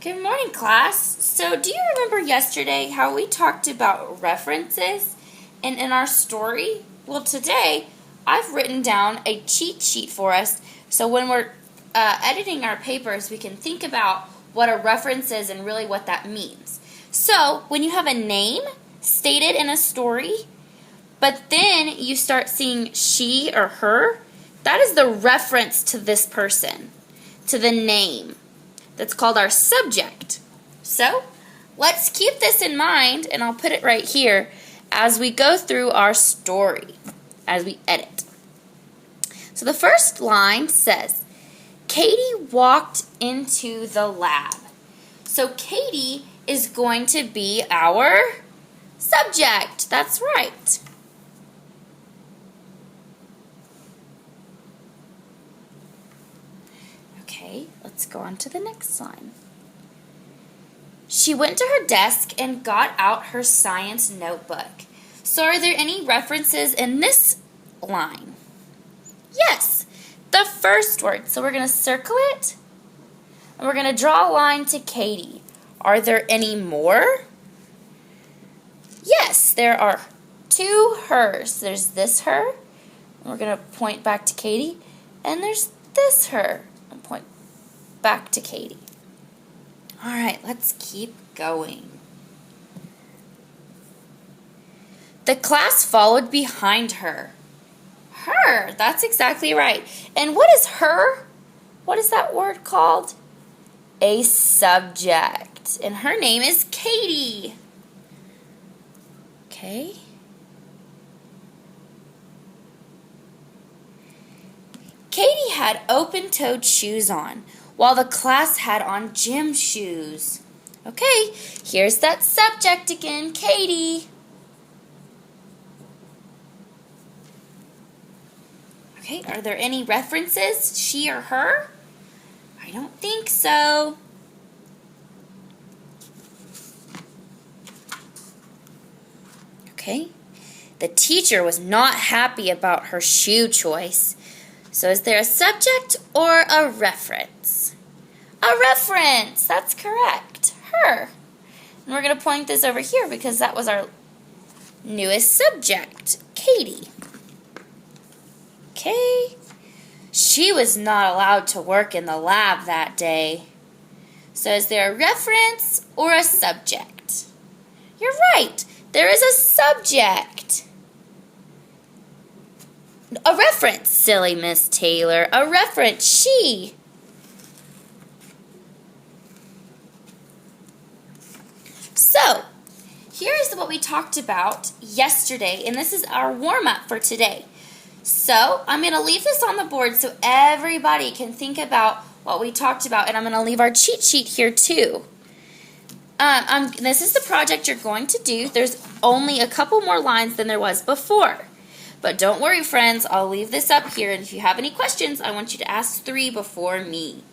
Good morning, class. So do you remember yesterday how we talked about references in our story? Well, today I've written down a cheat sheet for us so when we're editing our papers, we can think about what a reference is and really what that means. So when you have a name stated in a story, but then you start seeing she or her, that is the reference to this person, to the name. That's called our subject. So let's keep this in mind, and I'll put it right here as we go through our story, as we edit. So the first line says, Katie walked into the lab. So Katie is going to be our subject. That's right. Okay, let's go on to the next line. She went to her desk and got out her science notebook. So are there any references in this line? Yes, the first word. So we're going to circle it, and we're going to draw a line to Katie. Are there any more? Yes, there are two hers. There's this her, and we're going to point back to Katie, and there's this her. Point back to Katie. All right, let's keep going. The class followed behind her. Her, that's exactly right. And what is her? What is that word called? A subject. And her name is Katie. Okay. Katie had open-toed shoes on, while the class had on gym shoes. Okay, here's that subject again, Katie. Okay, are there any references, she or her? I don't think so. Okay, the teacher was not happy about her shoe choice. So is there a subject or a reference? A reference, that's correct. Her. And we're going to point this over here because that was our newest subject, Katie. Okay. She was not allowed to work in the lab that day. So is there a reference or a subject? You're right. There is a subject. A reference, silly Miss Taylor. A reference, she. So, here's what we talked about yesterday, and this is our warm-up for today. So, I'm going to leave this on the board so everybody can think about what we talked about, and I'm going to leave our cheat sheet here too. This is the project you're going to do. There's only a couple more lines than there was before. But don't worry, friends, I'll leave this up here, and if you have any questions, I want you to ask 3 before me.